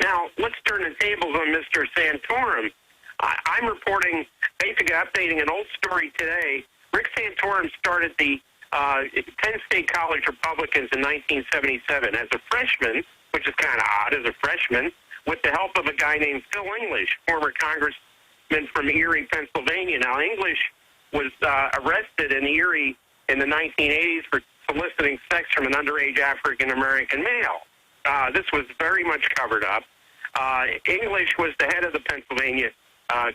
Now, let's turn the tables on Mr. Santorum. I'm reporting, basically updating an old story today. Rick Santorum started the Penn State College Republicans in 1977 as a freshman, which is kind of odd as a freshman, with the help of a guy named Phil English, former congressman from Erie, Pennsylvania. Now, English was arrested in Erie in the 1980s for soliciting sex from an underage African-American male. This was very much covered up. English was the head of the Pennsylvania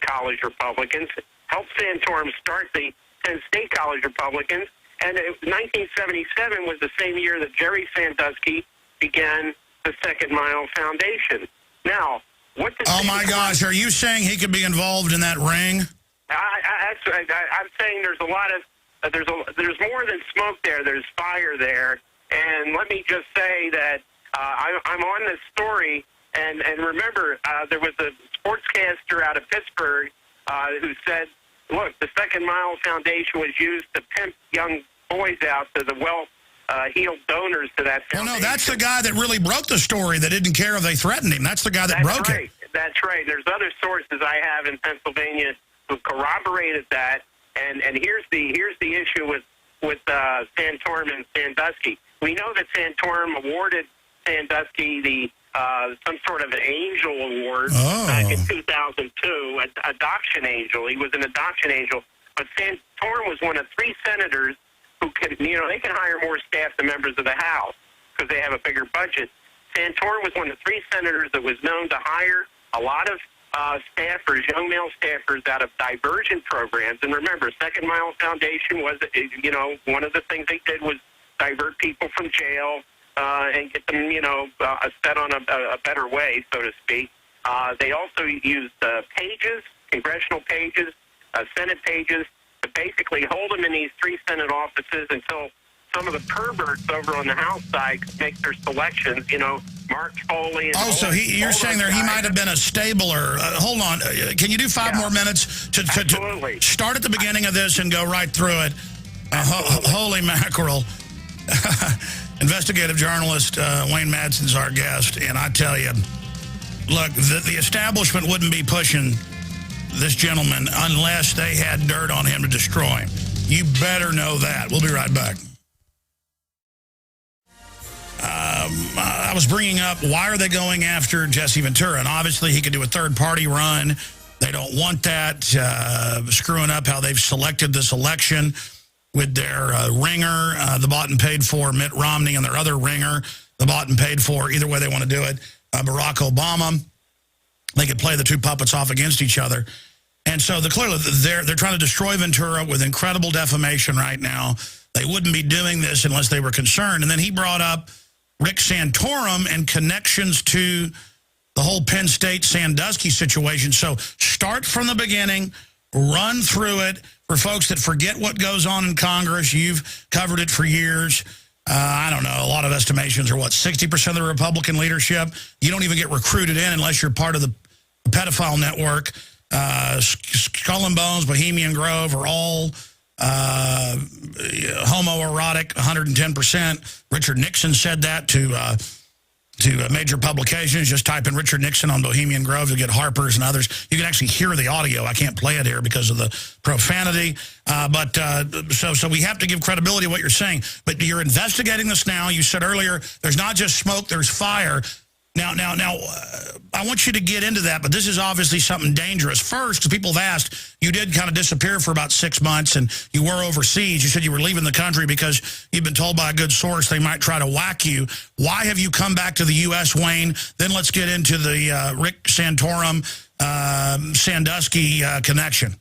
College Republicans, helped Santorum start the Penn State College Republicans, and 1977 was the same year that Jerry Sandusky began the Second Mile Foundation. Now, what the... Oh, my gosh, are you saying he could be involved in that ring? I'm saying there's a lot of... There's more than smoke there. There's fire there. And let me just say that I'm on this story, and remember, there was a sportscaster out of Pittsburgh who said, look, the Second Mile Foundation was used to pimp young boys out to the well-heeled donors to that foundation. Well, no, that's the guy that really broke the story that didn't care if they threatened him. That's the guy that broke it. That's right. There's other sources I have in Pennsylvania who corroborated that. And here's the issue with Santorum and Sandusky. We know that Santorum awarded Sandusky some sort of an angel award back in 2002, an adoption angel. He was an adoption angel. But Santorum was one of 3 senators who could, they can hire more staff than members of the House because they have a bigger budget. Santorum was one of 3 senators that was known to hire a lot of staffers, young male staffers out of diversion programs. And remember, Second Mile Foundation was, one of the things they did was divert people from jail and get them, set on a better way, so to speak. They also used pages, congressional pages, Senate pages, to basically hold them in these 3 Senate offices until some of the perverts over on the House side could make their selections, Mark Foley. And so you're saying there he might have been a stabler. Hold on. Can you do 5 more minutes to start at the beginning of this and go right through it? Holy mackerel. Investigative journalist Wayne Madsen's our guest, and I tell you, look, the establishment wouldn't be pushing this gentleman unless they had dirt on him to destroy him. You better know that. We'll be right back. I was bringing up, why are they going after Jesse Ventura? And obviously he could do a third-party run. They don't want that, screwing up how they've selected this election with their ringer, the bought and paid for Mitt Romney, and their other ringer, the bought and paid for, either way they want to do it, Barack Obama. They could play the 2 puppets off against each other. And so clearly they're trying to destroy Ventura with incredible defamation right now. They wouldn't be doing this unless they were concerned. And then he brought up Rick Santorum and connections to the whole Penn State Sandusky situation. So start from the beginning, run through it. For folks that forget what goes on in Congress, you've covered it for years. I don't know, a lot of estimations are, 60% of the Republican leadership? You don't even get recruited in unless you're part of the pedophile network. Skull and Bones, Bohemian Grove are all homoerotic, 110%. Richard Nixon said that to major publications. Just type in Richard Nixon on Bohemian Grove to get Harper's and others. You can actually hear the audio. I can't play it here because of the profanity. So we have to give credibility to what you're saying. But you're investigating this now. You said earlier, there's not just smoke, there's fire. Now, I want you to get into that, but this is obviously something dangerous. First, because people have asked, you did kind of disappear for about 6 months, and you were overseas. You said you were leaving the country because you've been told by a good source they might try to whack you. Why have you come back to the U.S., Wayne? Then let's get into the Rick Santorum, Sandusky connection.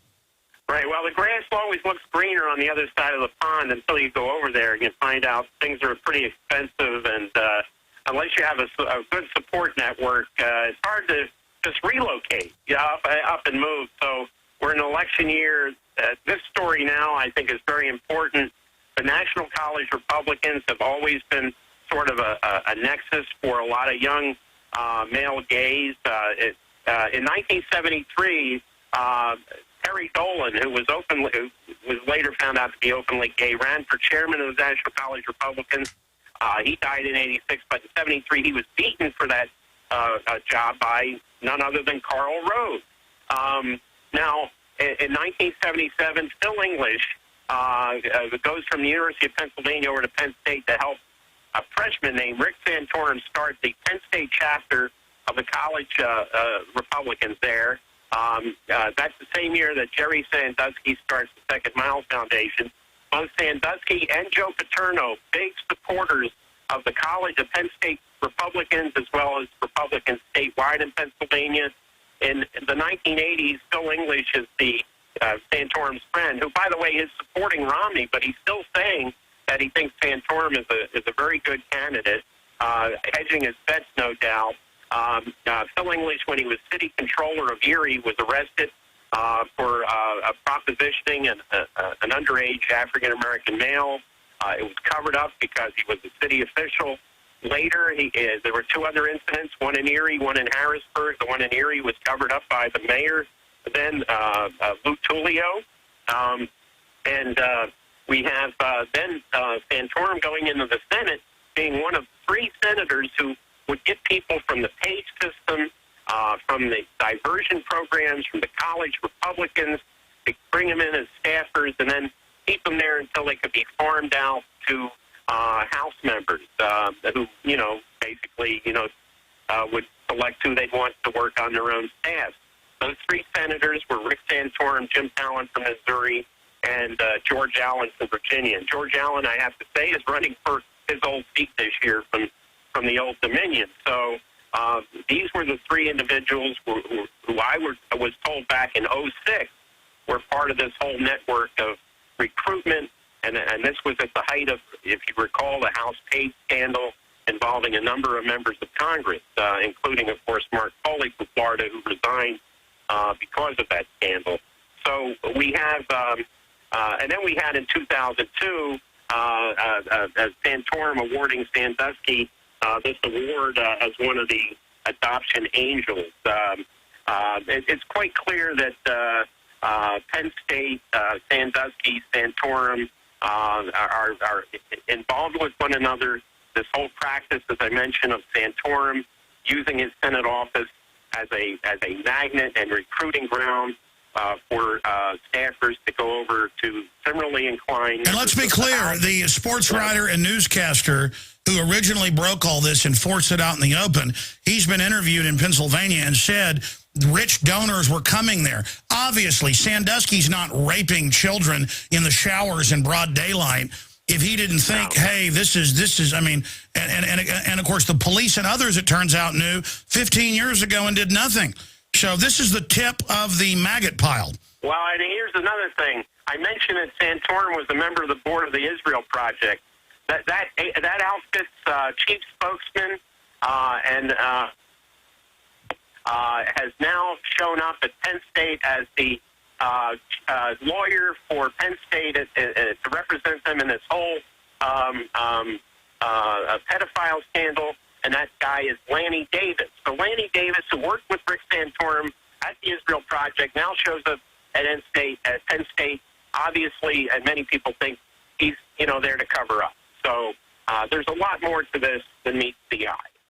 Right. Well, the grass always looks greener on the other side of the pond until you go over there and you find out things are pretty expensive, and unless you have a good support network, it's hard to just relocate, up and move. So we're in an election year. This story now, I think, is very important. The National College Republicans have always been sort of a nexus for a lot of young male gays. In 1973, Terry Dolan, who was later found out to be openly gay, ran for chairman of the National College Republicans. He died in '86, but in '73 he was beaten for that job by none other than Carl Rove. Now, in 1977, Phil English goes from the University of Pennsylvania over to Penn State to help a freshman named Rick Santorum start the Penn State chapter of the college Republicans there. That's the same year that Jerry Sandusky starts the Second Mile Foundation. Both Sandusky and Joe Paterno, big supporters of the college of Penn State Republicans as well as Republicans statewide in Pennsylvania. In the 1980s, Phil English is the Santorum's friend, who, by the way, is supporting Romney, but he's still saying that he thinks Santorum is a very good candidate, hedging his bets, no doubt. Phil English, when he was city controller of Erie, was arrested for propositioning an underage African-American male. It was covered up because he was a city official. Later, there were two other incidents, one in Erie, one in Harrisburg. The one in Erie was covered up by the mayor, then Lou Tullio. And we have then Santorum going into the Senate, being one of three senators who would get people from the Page system, from the diversion programs, from the college Republicans, to bring them in as staffers and then keep them there until they could be farmed out to House members who, basically, would select who they'd want to work on their own staff. Those three senators were Rick Santorum, Jim Fallon from Missouri, and George Allen from Virginia. And George Allen, I have to say, is running for his old seat this year from the Old Dominion. So these were the three individuals who I was told back in '06 were part of this whole network of recruitment. And this was at the height of, if you recall, the House Page scandal involving a number of members of Congress, including, of course, Mark Foley from Florida, who resigned because of that scandal. So we have, and then we had in 2002, Santorum awarding Sandusky this award as one of the adoption angels. It's quite clear that Penn State, Sandusky, Santorum are involved with one another. This whole practice, as I mentioned, of Santorum using his Senate office as a magnet and recruiting ground for staffers to go over to similarly inclined. And let's be clear, the sports writer and newscaster who originally broke all this and forced it out in the open, he's been interviewed in Pennsylvania and said rich donors were coming there. Obviously, Sandusky's not raping children in the showers in broad daylight. If he didn't think, hey, this is, I mean, and of course the police and others, it turns out, knew 15 years ago and did nothing. So this is the tip of the maggot pile. Well, and here's another thing. I mentioned that Santorum was a member of the board of the Israel Project. That outfit's chief spokesman and has now shown up at Penn State as the lawyer for Penn State to represent them in this whole pedophile scandal, and that guy is Lanny Davis. So Lanny Davis, who worked with Rick Santorum at the Israel Project, now shows up at Penn State, obviously, and many people think he's there to cover up. So there's a lot more to this than meets the eye.